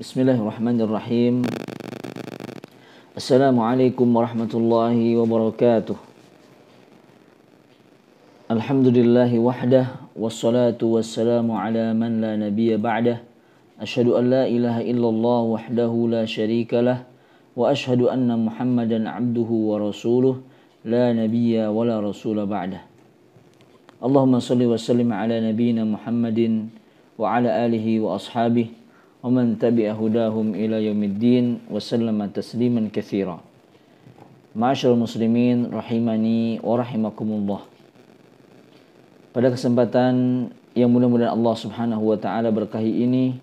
Bismillahirrahmanirrahim. Assalamualaikum warahmatullahi wabarakatuh. Alhamdulillahi wahdah, wassalatu wassalamu ala man la nabiyya ba'dah. Asyhadu an la ilaha illallah wahdahu la syarikalah, wa asyhadu anna Muhammadan abduhu wa rasuluh, la nabiyya wa la rasula ba'dah. Allahumma salli wa sallim ala nabiyyina Muhammadin wa ala alihi wa ashabihi wa man tabi'a hudahum ila yaumiddin wa sallama tasliman katsira. Ma'asyiral muslimin rahimani wa rahimakumullah. Pada kesempatan yang mudah-mudahan Allah Subhanahu wa taala berkahi ini,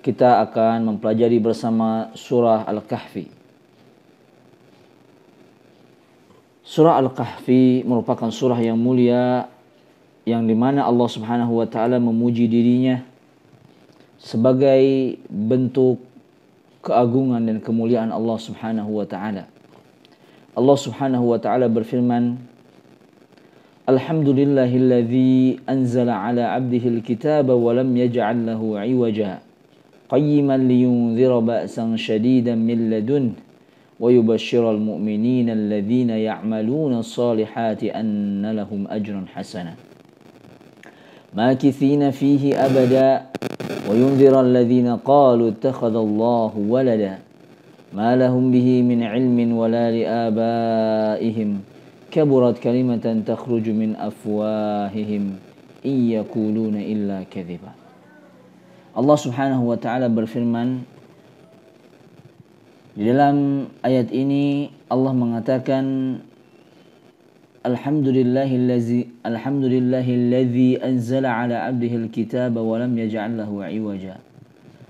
kita akan mempelajari bersama surah Al-Kahfi. Surah Al-Kahfi merupakan surah yang mulia, yang dimana Allah Subhanahu wa taala memuji dirinya sebagai bentuk keagungan dan kemuliaan Allah Subhanahu wa taala. Allah Subhanahu wa taala berfirman, Alhamdulillahilladzi anzala ala 'abdihi al-kitaba wa lam yaj'al lahu 'iwaja qayyiman liyunzira ba'san shadidan min ladun wa yubashshiral mu'minina alladhina ya'maluna as-salihati anna lahum ajran hasana makithina fihi abada wa yunzira alladhina qalu ittakhadha Allahu walada ma lahum bihi min ilmin wala li abaihim kaburat kalimatan takhruju min afwahihim in yaquluna illa kadhiba. Allah Subhanahu wa taala berfirman di dalam ayat ini, Allah mengatakan Alhamdulillahilladzi anzala ala 'abdihi al-kitaba wa lam yaj'al lahu 'iwaja.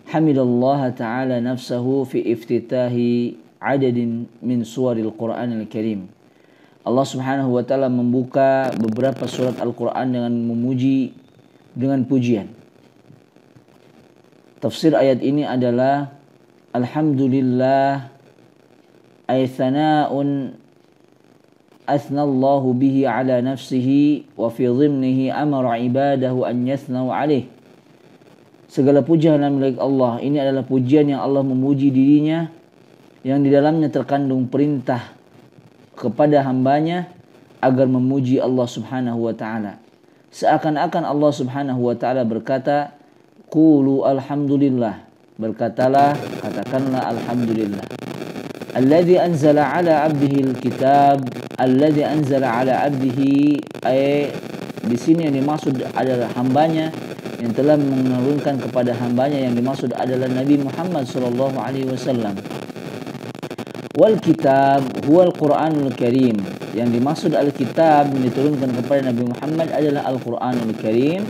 Hamidallaha ta'ala nafsahu fi iftitahi 'adadin min suwaril Qur'anil Karim. Allah Subhanahu wa taala membuka beberapa surat Al-Qur'an dengan memuji dengan pujian. Tafsir ayat ini adalah Alhamdulillah ay thana'un athnallahu bihi ala nafsihi wa fi dhimnihi amara ibadahu an yathnau alaih. Segala pujian milik Allah. Ini adalah pujian yang Allah memuji dirinya, yang di dalamnya terkandung perintah kepada hambanya agar memuji Allah Subhanahu wa taala. Seakan-akan Allah Subhanahu wa taala berkata, qulu alhamdulillah, berkatalah, katakanlah alhamdulillah. Alladzi anzala ala 'abdihi alkitab, alladzi anzala ala 'abdihi, di sini yang dimaksud adalah hambanya, yang telah menurunkan kepada hambanya, yang dimaksud adalah Nabi Muhammad sallallahu alaihi wasallam. Wal kitab huwal Qur'anul Karim, yang dimaksud al-kitab yang diturunkan kepada Nabi Muhammad adalah Al-Qur'anul Karim.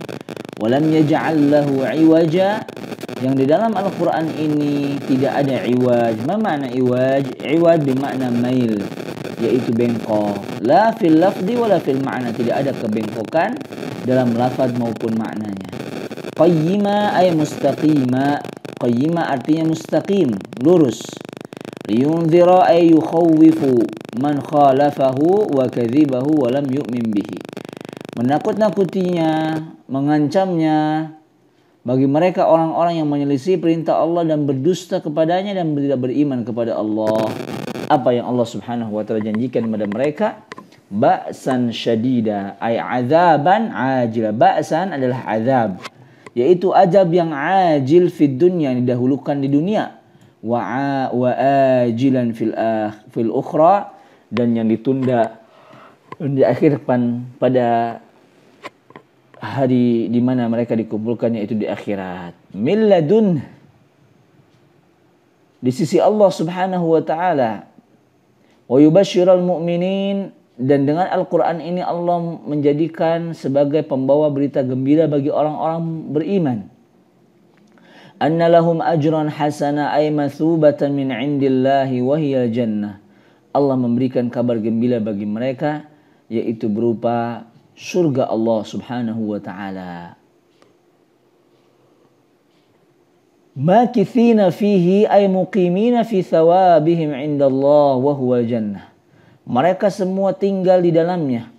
Walam yaj'al lahu 'iwaja, yang di dalam Al-Qur'an ini tidak ada iwaj. Apa makna iwaj? Iwaj bermakna mail, yaitu bengkok. La fil lafzi wala fil ma'na, tidak ada kebengkokan dalam lafaz maupun maknanya. Qayyima ay mustaqima. Qayyima artinya mustaqim, lurus. Liyunzira ay yukhawwifu man khalafahu wa kadhibahu wa lam yu'min bihi. Menakut-nakutinya, mengancamnya bagi mereka orang-orang yang menyelisih perintah Allah dan berdusta kepadanya dan tidak beriman kepada Allah. Apa yang Allah Subhanahu wa taala janjikan kepada mereka? Ba'san syadida ay azaban ajila. Ba'san adalah azab, yaitu azab yang ajil fid dunya, yang didahulukan di dunia, wa ajilan fil ukhra, dan yang ditunda diakhirkan pada hari di mana mereka dikumpulkan, yaitu di akhirat. Min ladun, di sisi Allah Subhanahu wa taala. Wa yubashshiral mu'minin, dan dengan Al-Qur'an ini Allah menjadikan sebagai pembawa berita gembira bagi orang-orang beriman. Anna lahum ajran hasana ay mathubatan min indillahi wa hiya jannah. Allah memberikan kabar gembira bagi mereka, yaitu berupa surga Allah Subhanahu wa taala. Makithina fihi ay muqimina fi thawabihim indallah wa huwa jannah. Mereka semua tinggal di dalamnya.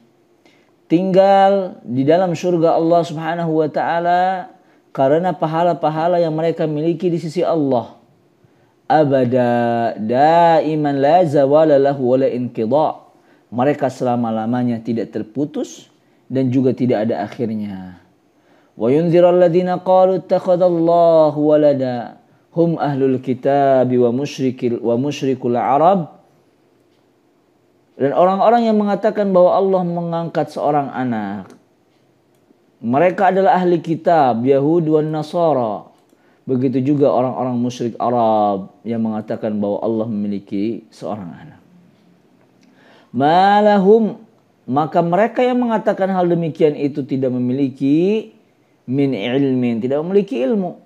Tinggal di dalam surga Allah Subhanahu wa taala karena pahala-pahala yang mereka miliki di sisi Allah. abada daiman la zawala lahu wa la inqidha. Mereka selama-lamanya tidak terputus dan juga tidak ada akhirnya. Wa yunziru alladhina qalu ittakhadallahu walada hum ahlul kitabi wa musyrikul arab. Dan orang-orang yang mengatakan bahwa Allah mengangkat seorang anak, mereka adalah ahli kitab, Yahudi dan Nasara. Begitu juga orang-orang musyrik Arab yang mengatakan bahwa Allah memiliki seorang anak. Malahum, maka mereka yang mengatakan hal demikian itu tidak memiliki min ilmin, tidak memiliki ilmu.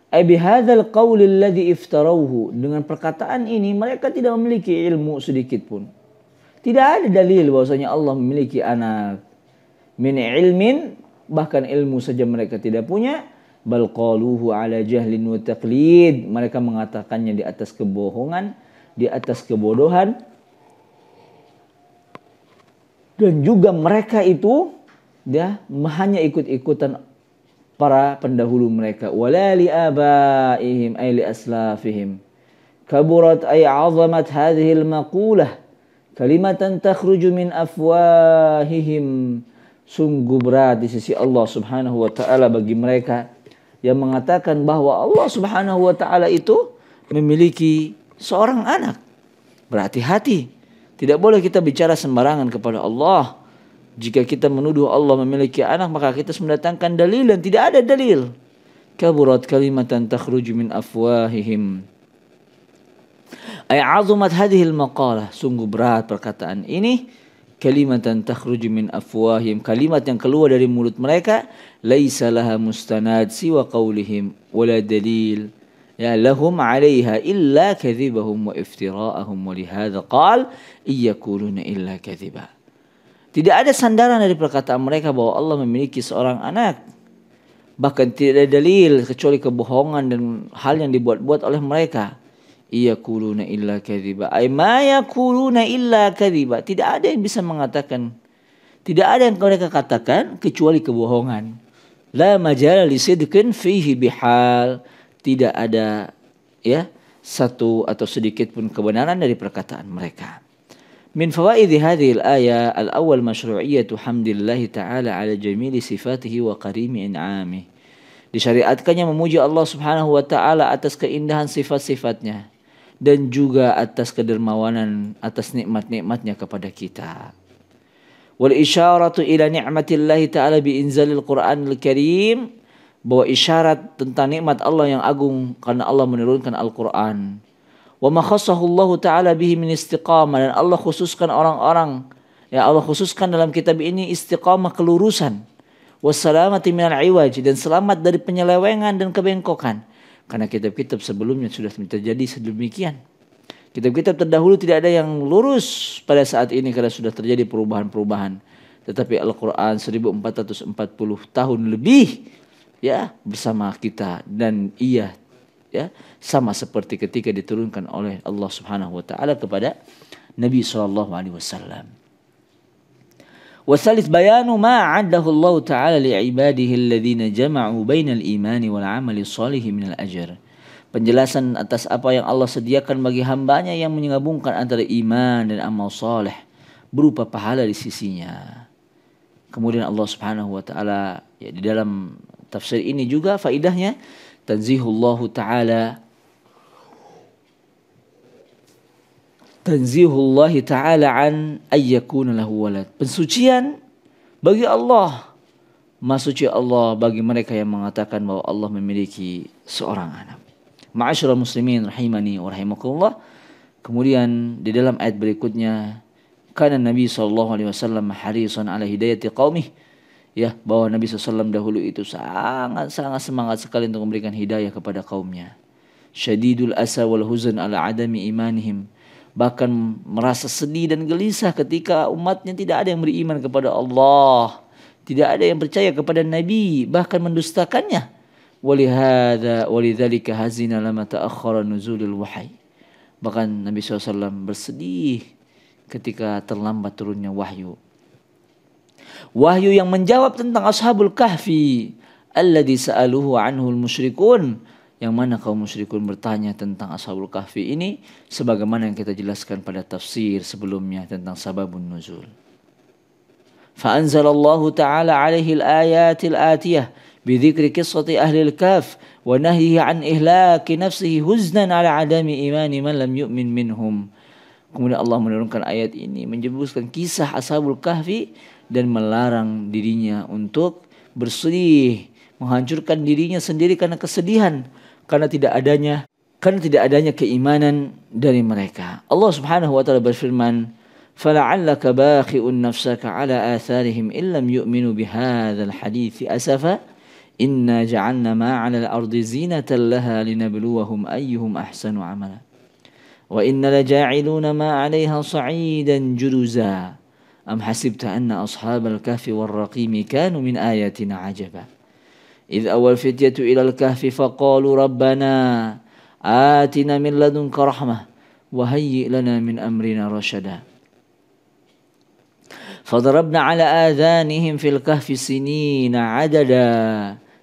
Ay bihadzal qaul alladhi iftarawhu, dengan perkataan ini mereka tidak memiliki ilmu sedikit pun. Tidak ada dalil bahwasanya Allah memiliki anak. Min ilmin, bahkan ilmu saja mereka tidak punya. Bal qaluhu ala jahlin wa taqlid, mereka mengatakannya di atas kebohongan, di atas kebodohan. Dan juga mereka itu hanya ikut-ikutan para pendahulu mereka. Wala li abaihim ay li aslafihim. Kaburat ay azamat hadhihi al-maqulah kalimatan takhruju min afwahihim. Sungguh berat di sisi Allah Subhanahu wa taala bagi mereka yang mengatakan bahwa Allah Subhanahu wa taala itu memiliki seorang anak. Berhati-hati. Tidak boleh kita bicara sembarangan kepada Allah. Jika kita menuduh Allah memiliki anak, maka kita mendatangkan dalil dan tidak ada dalil. Kaburat kalimatan takhruju min afwahihim. Ay azumat hadhil maqalah. Sungguh berat perkataan ini. Kalimatan takhruju min afwahihim. Kalimat yang keluar dari mulut mereka. Laisa laha mustanad siwa qawlihim. Wala dalil. Ya lahum 'alaiha illa kadhibahum wa iftira'ahum wa lihadza qala iyakuluna illa kadhiba. Tidak ada sandaran dari perkataan mereka bahwa Allah memiliki seorang anak. Bahkan tidak ada dalil kecuali kebohongan dan hal yang dibuat-buat oleh mereka. Iyakuluna illa kadhiba. Ay ma yakuluna illa kadhiba. Tidak ada yang bisa mengatakan, tidak ada yang mereka katakan kecuali kebohongan. La majala li sidqin fihi bihal. Tidak ada satu atau sedikit pun kebenaran dari perkataan mereka. Min fawaidi hadhihi al-aya al-awwal masyru'iyyatu hamdillahi ta'ala ala jamili sifatihi wa qarimi in'amih. Disyariatkannya memuji Allah Subhanahu wa taala atas keindahan sifat-sifatnya dan juga atas kedermawanan, atas nikmat-nikmatnya kepada kita. Wal isyaratu ila ni'matillahi ta'ala bi inzalil Qur'anil Karim, bahwa isyarat tentang nikmat Allah yang agung karena Allah menurunkan Al-Quran. Wa ma khassahu Allah Ta'ala bihi min istiqamah, dan Allah khususkan orang-orang, Allah khususkan dalam kitab ini istiqamah, kelurusan. Wassalamati minal iwaj, dan selamat dari penyelewengan dan kebengkokan. Karena kitab-kitab sebelumnya sudah terjadi sedemikian. Kitab-kitab terdahulu tidak ada yang lurus pada saat ini karena sudah terjadi perubahan-perubahan. Tetapi Al-Quran 1440 tahun lebih bersama kita, dan sama seperti ketika diturunkan oleh Allah Subhanahu wa taala kepada Nabi sallallahu alaihi wasallam. Wasalis bayanu ma 'addahu Allah taala li 'ibadihi alladhina jama'u bainal imani wal 'amali shalih minal ajr. Penjelasan atas apa yang Allah sediakan bagi hambanya yang menggabungkan antara iman dan amal saleh berupa pahala di sisinya. Kemudian Allah Subhanahu wa taala di dalam tafsir ini juga faidahnya tanzihullahu ta'ala an ayyakuna lahu walad. Pensucian bagi Allah, Maha suci Allah bagi mereka yang mengatakan bahwa Allah memiliki seorang anak. Ma'asyiral muslimin rahimani wa rahimakumullah. Kemudian di dalam ayat berikutnya, kana Nabi sallallahu alaihi wasallam harisan ala hidayati qaumih, bahwa Nabi SAW dahulu itu sangat semangat sekali untuk memberikan hidayah kepada kaumnya. Syadidul asa wal huzn ala adami imanihim, bahkan merasa sedih dan gelisah ketika umatnya tidak ada yang beriman kepada Allah, tidak ada yang percaya kepada Nabi, bahkan mendustakannya. Walidzalika hazina lama ta'akhkhara nuzulul wahyi. Bahkan Nabi SAW bersedih ketika terlambat turunnya wahyu. Wahyu yang menjawab tentang Ashabul Kahfi alladzi sa'aluhu anhul musyrikun, Yang mana kaum musyrikun bertanya tentang Ashabul Kahfi ini sebagaimana yang kita jelaskan pada tafsir sebelumnya tentang sababun nuzul. Fa'anzalallahu ta'ala alaihi al-ayatil atiyah bidhikri qissati ahli al-kahf wa nahyihi an ihlaki nafsihi huznan ala adami imani man lam yu'min minhum. Kemudian Allah menurunkan ayat ini menyebutkan kisah Ashabul Kahfi dan melarang dirinya untuk bersedih, menghancurkan dirinya sendiri karena kesedihan, karena tidak adanya keimanan dari mereka. Allah Subhanahu wa taala berfirman, "Fala'allaka bakhi'un nafsaka 'ala atharihim illam yu'minu bihadzal hadithi asafa inna ja'alna ma 'alal ardi zinatan laha linabluwahum ayyuhum ahsanu 'amala wa inna laja'iluna ma 'alayha sa'idan juruza am hasibta anna ashabal kahfi war raqimi kanu min ayatina 'ajaba إذ أوى الفتية إلى الكهف فقالوا ربنا آتنا من لدنك رحمة وهيئ لنا من أمرنا رشدا فضربنا على آذانهم في الكهف سنين عددا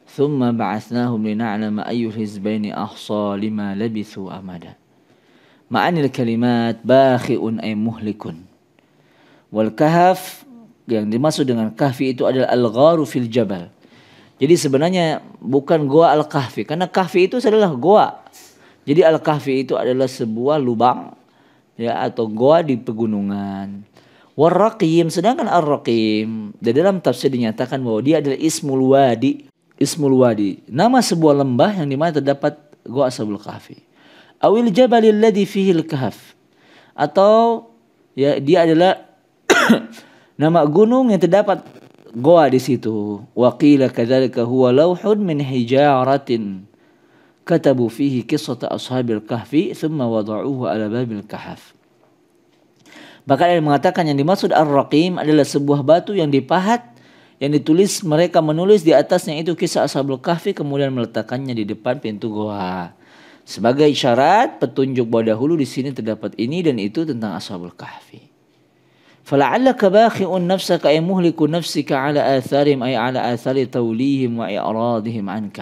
ثم بعثناهم لنعلم أي الحزبين أحصى لما لبثوا أمدا. معاني الكلمات باخئ أي مهلك. والكهف yang dimaksud dengan kahfi itu adalah al-gharu fil jabal. Jadi sebenarnya bukan goa Al-Kahfi, karena kahfi itu adalah goa. Jadi Al-Kahfi itu adalah sebuah lubang ya atau goa di pegunungan. War-Raqim, sedangkan Ar-Raqim di dalam tafsir dinyatakan bahwa dia adalah ismul wadi. Ismul wadi, nama sebuah lembah yang di mana terdapat goa Ashabul Kahfi. Awil jabalil ladzi fihi al-kahf. Atau ya dia adalah nama gunung yang terdapat goa di situ. Wa qila kadzalika huwa lauhun min hijaratin katabu fihi qissata ashabil kahfi thumma wada'uhu ala babil kahf. Bahkan ada yang mengatakan yang dimaksud Ar-Raqim adalah sebuah batu yang dipahat yang ditulis mereka menulis di atasnya itu kisah Ashabul Kahfi kemudian meletakkannya di depan pintu goa. Sebagai isyarat petunjuk bahwa dahulu di sini terdapat ini dan itu tentang Ashabul Kahfi. فَلَعَلَّكَ بَاخِعٌ نَفْسَكَ أَيْ مُهْلِكُ نَفْسِكَ عَلَى آثَارِهِمْ أي على آثار توليهم وإعراضهم عنك.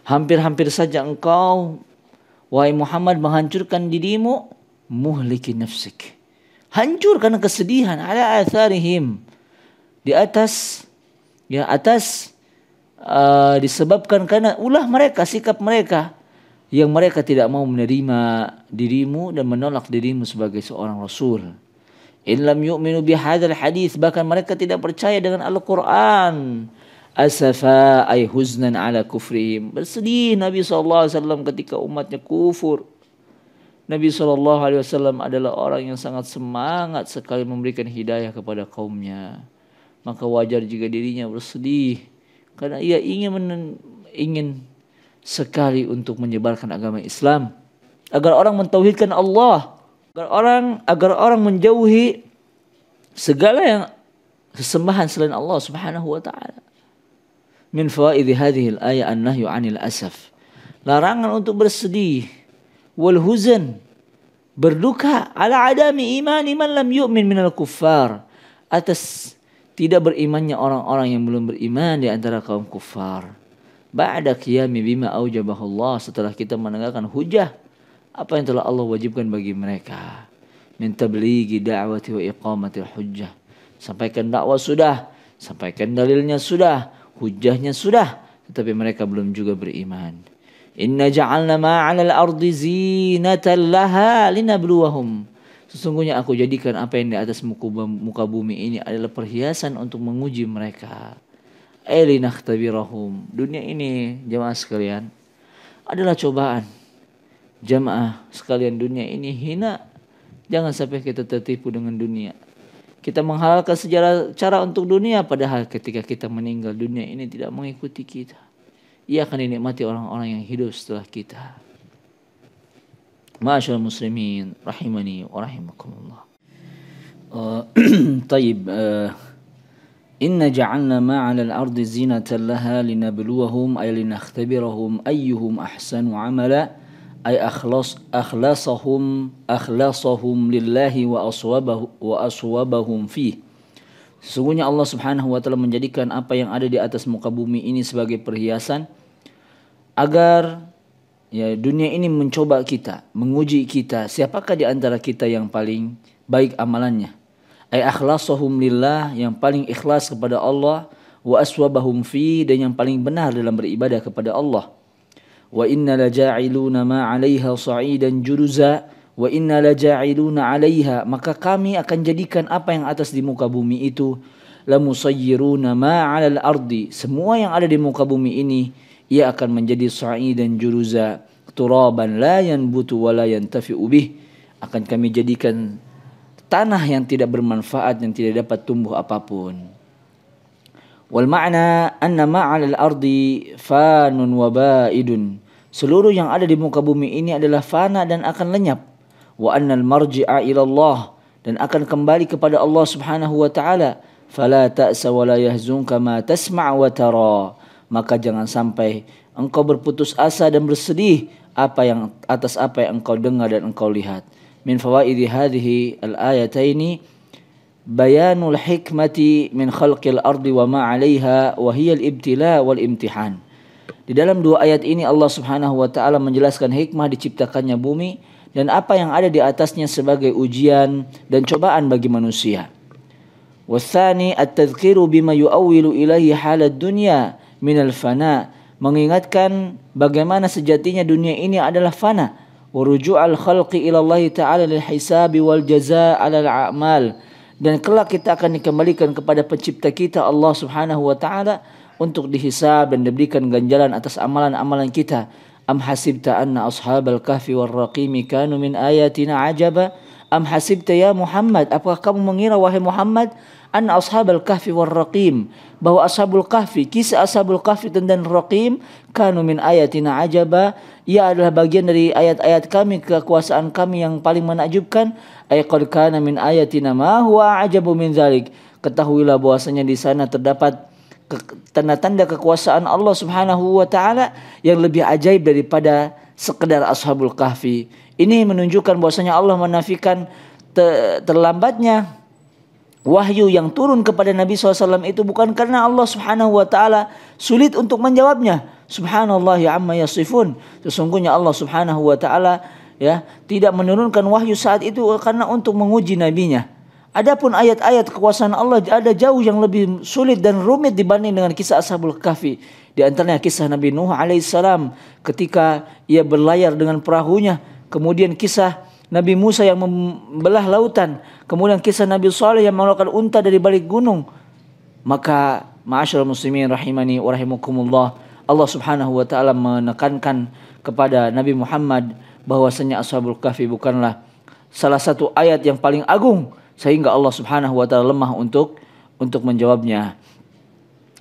Hampir-hampir saja engkau wahai Muhammad menghancurkan dirimu, muhliki nafsik. Hancur karena kesedihan, ala atharihim. Di atas disebabkan karena ulah mereka, sikap mereka yang mereka tidak mau menerima dirimu dan menolak dirimu sebagai seorang rasul. In lam yu'minu bihadzal hadits, bahkan mereka tidak percaya dengan Al-Qur'an. Asafa ay huznan ala kufrihim. Bersedih Nabi SAW ketika umatnya kufur. Nabi SAW adalah orang yang sangat semangat sekali memberikan hidayah kepada kaumnya. Maka wajar jika dirinya bersedih karena ia ingin sekali untuk menyebarkan agama Islam agar orang mentauhidkan Allah. Agar orang menjauhi segala yang sesembahan selain Allah Subhanahu wa taala. Min fawaidi hadhihi al-ayah an-nahyu 'anil asaf. Larangan untuk bersedih, wal huzn, berduka ala adami imani man lam yu'min minal kuffar, atas tidak berimannya orang-orang yang belum beriman di antara kaum kufar. Ba'da qiyami bima aujabahu Allah, setelah kita menegakkan hujah apa yang telah Allah wajibkan bagi mereka. Min tablighi da'wati wa iqamatil hujjah. Sampaikan dakwah sudah, sampaikan dalilnya sudah, hujahnya sudah, tetapi mereka belum juga beriman. Inna ja'alna ma'alal ardi zinatan laha linabluwahum. Sesungguhnya aku jadikan apa yang di atas muka bumi ini adalah perhiasan untuk menguji mereka. Linakhtabirahum. Dunia ini jemaah sekalian adalah cobaan. Jamaah sekalian, dunia ini hina. Jangan sampai kita tertipu dengan dunia. Kita menghalalkan segala cara untuk dunia, padahal ketika kita meninggal dunia ini tidak mengikuti kita. Ia akan dinikmati orang-orang yang hidup setelah kita. Ma'asyiral muslimin rahimani wa rahimakumullah. Tayyib. Inna ja'alna ma'ala al-ardi zinatan laha linabluwahum ay linakhtabirahum ayyuhum ahsanu 'amala. Ay akhlasahum lillahi wa aswabahum fi. Sesungguhnya Allah Subhanahu wa taala menjadikan apa yang ada di atas muka bumi ini sebagai perhiasan agar ya dunia ini mencoba kita, menguji kita, siapakah di antara kita yang paling baik amalannya? Ay akhlasuhum lillah, yang paling ikhlas kepada Allah, wa aswabahum fi, dan yang paling benar dalam beribadah kepada Allah. Wa inna laja'iluna ma 'alaiha sa'idan juruza, wa inna laja'iluna 'alaiha, maka kami akan jadikan apa yang atas di muka bumi itu, lamusayyiruna ma 'alal ardi, semua yang ada di muka bumi ini ia akan menjadi sa'idan juruza, turaban la yanbutu wa la yantafi'u bih, akan kami jadikan tanah yang tidak bermanfaat, yang tidak dapat tumbuh apapun. Wal ma'na anna ma 'alal ardi fanun wa ba'idun, seluruh yang ada di muka bumi ini adalah fana dan akan lenyap. Wa annal marji'a ila Allah, dan akan kembali kepada Allah Subhanahu wa taala. Fala ta'sa wa la yahzunka ma tasma' wa tara, maka jangan sampai engkau berputus asa dan bersedih atas apa yang engkau dengar dan engkau lihat. Min fawaidi hadhihi al-ayataini bayanul hikmati min khalqil ardi wa ma 'alaiha wa hiya al-ibtila wal imtihan. Di dalam dua ayat ini Allah Subhanahu wa taala menjelaskan hikmah diciptakannya bumi dan apa yang ada di atasnya sebagai ujian dan cobaan bagi manusia. Watsani at-tadhkiru bima yu'awwilu ilaihi halad dunya min al-fana, mengingatkan bagaimana sejatinya dunia ini adalah fana. Wa ruju'al khalqi ila Allah ta'ala lil hisabi wal jazaa 'ala al-a'mal, dan kelak kita akan dikembalikan kepada pencipta kita Allah Subhanahu wa taala untuk dihisab dan diberikan ganjaran atas amalan-amalan kita. Am hasibta anna ashabal kahfi war raqimi kanu min ayatina ajaba. Am hasibta ya Muhammad, apakah kamu mengira wahai Muhammad, anna ashabal kahfi war raqim, bahwa ashabul kahfi, kisah ashabul kahfi dan raqim, kanu min ayatina ajaba, ia adalah bagian dari ayat-ayat kami, kekuasaan kami yang paling menakjubkan. Ay qad kana min ayatina ma huwa ajabu min dzalik, ketahuilah bahwasanya di sana terdapat tanda-tanda kekuasaan Allah Subhanahu wa taala yang lebih ajaib daripada sekedar ashabul kahfi. Ini menunjukkan bahwasanya Allah menafikan terlambatnya wahyu yang turun kepada Nabi SAW itu bukan karena Allah Subhanahu wa taala sulit untuk menjawabnya. Subhanallah ya amma yasifun. Sesungguhnya Allah Subhanahu wa taala tidak menurunkan wahyu saat itu karena untuk menguji nabinya. Adapun ayat-ayat kekuasaan Allah ada jauh yang lebih sulit dan rumit dibanding dengan kisah Ashabul Kahfi. Di antaranya kisah Nabi Nuh alaihissalam ketika ia berlayar dengan perahunya, kemudian kisah Nabi Musa yang membelah lautan, kemudian kisah Nabi Saleh yang mengeluarkan unta dari balik gunung. Maka ma'asyiral muslimin rahimani wa rahimakumullah, Allah Subhanahu wa taala menekankan kepada Nabi Muhammad bahwasanya Ashabul Kahfi bukanlah salah satu ayat yang paling agung sehingga Allah Subhanahu wa taala lemah untuk menjawabnya.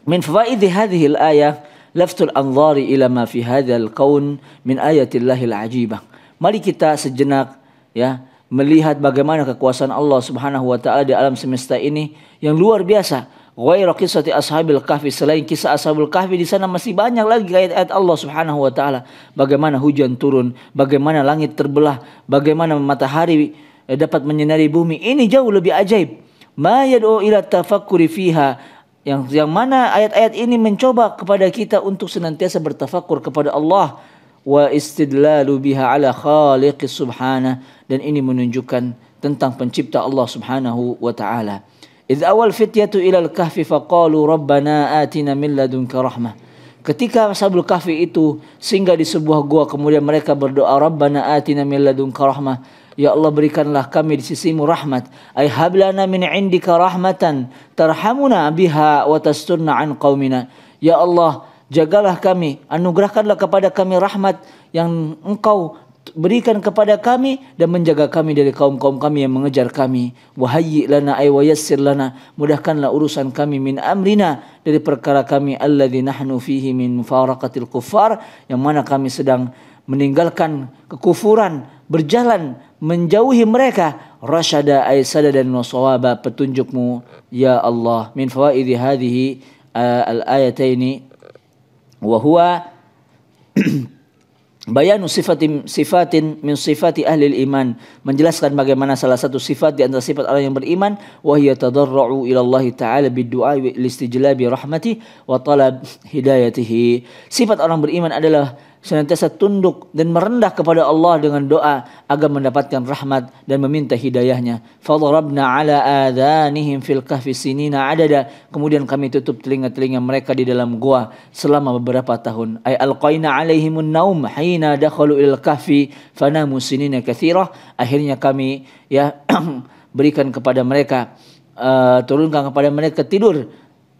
Min fawaidi hadhihi al-ayah laftul anzari ila ma fi hadzal qaun min ayatillahil ajibah. Mari kita sejenak melihat bagaimana kekuasaan Allah Subhanahu wa taala di alam semesta ini yang luar biasa. Ghairu qissati ashabil kahfi, selain kisah ashabul kahfi di sana masih banyak lagi ayat-ayat Allah Subhanahu wa taala. Bagaimana hujan turun, bagaimana langit terbelah, bagaimana matahari dapat menyinari bumi. Ini jauh lebih ajaib. Ma yad'u ila tafakkuri fiha, yang mana ayat-ayat ini mencoba kepada kita untuk senantiasa bertafakur kepada Allah. Wa istidlalu biha ala khaliqis subhanahu, dan ini menunjukkan tentang pencipta Allah Subhanahu wa taala. Idz awal fityatu ila al-kahfi faqalu rabbana atina min ladunka rahmah. Ketika Ashabul Kahfi itu singgah di sebuah gua, kemudian mereka berdoa, rabbana atina min ladunka rahmah, ya Allah berikanlah kami di sisimu rahmat. Ay hablana min indika rahmatan tarhamuna biha wa tasturna an qaumina. Ya Allah, jagalah kami, anugerahkanlah kepada kami rahmat yang Engkau berikan kepada kami dan menjaga kami dari kaum-kaum kami yang mengejar kami. Wahayyi lana ay wa yassir lana, mudahkanlah urusan kami min amrina, dari perkara kami alladzi nahnu fihi min mufaraqatil kuffar, yang mana kami sedang meninggalkan kekufuran, berjalan menjauhi mereka. Rasyada ay sadadan wa shawaba, petunjukmu ya Allah. Min fawaidi hadhihi al-ayataini wa huwa bayanu sifatin min sifati ahli iman, menjelaskan bagaimana salah satu sifat di antara sifat orang yang beriman, wa hiya tadarru'u ila Allah ta'ala bid-du'a listijlabi rahmati wa talab hidayatihi. Sifat orang beriman adalah senantiasa tunduk dan merendah kepada Allah dengan doa agar mendapatkan rahmat dan meminta hidayahnya. Fadarabna ala adhanihim fil kahfi sinina adada. Kemudian kami tutup telinga-telinga mereka di dalam gua selama beberapa tahun. Ay alqaina alaihimun naum hina dakhalu ilal kahfi fanamu sinina katsirah. Akhirnya kami berikan kepada mereka, turunkan kepada mereka tidur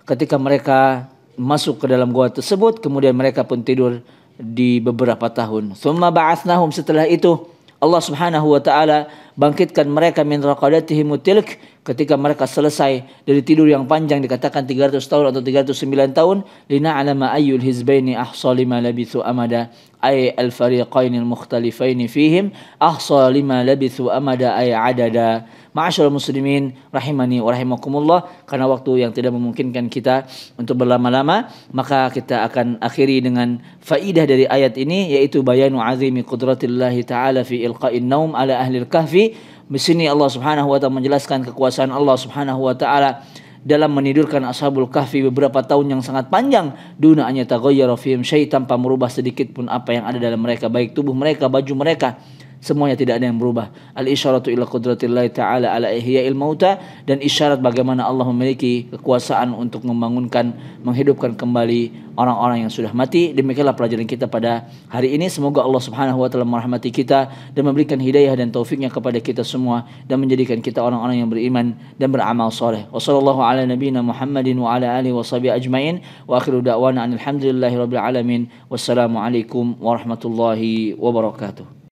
ketika mereka masuk ke dalam gua tersebut, kemudian mereka pun tidur di beberapa tahun. Tsumma ba'atsnahum, setelah itu Allah Subhanahu wa taala bangkitkan mereka min raqadatihim tilk, ketika mereka selesai dari tidur yang panjang, dikatakan 300 tahun atau 309 tahun, lina'lama ayyul hizbaini ahsa lima labithu amada, ay al-fariqain al-mukhtalifain fihim ahsa lima labithu amada ay adada. Ma'asyiral muslimin rahimani wa rahimakumullah, karena waktu yang tidak memungkinkan kita untuk berlama-lama, maka kita akan akhiri dengan faidah dari ayat ini, yaitu bayanu azimi qudratillahi ta'ala fi ilqa'in naum ala ahlil kahfi. Di sini Allah Subhanahu wa taala menjelaskan kekuasaan Allah Subhanahu wa taala dalam menidurkan ashabul kahfi beberapa tahun yang sangat panjang, duna an yataghayyara fihim syai', tanpa merubah sedikit pun apa yang ada dalam mereka, baik tubuh mereka, baju mereka, semuanya tidak ada yang berubah. Al-isyaratu ila qudratillahi ta'ala ala ihya'il mauta, dan isyarat bagaimana Allah memiliki kekuasaan untuk membangunkan, menghidupkan kembali orang-orang yang sudah mati. Demikianlah pelajaran kita pada hari ini. Semoga Allah Subhanahu wa taala merahmati kita dan memberikan hidayah dan taufiknya kepada kita semua, dan menjadikan kita orang-orang yang beriman dan beramal soleh. Wassallallahu ala nabiyyina Muhammadin wa ala alihi washabihi ajmain, wa akhiru da'wana alhamdulillahi rabbil alamin. Wassalamu alaikum warahmatullahi wabarakatuh.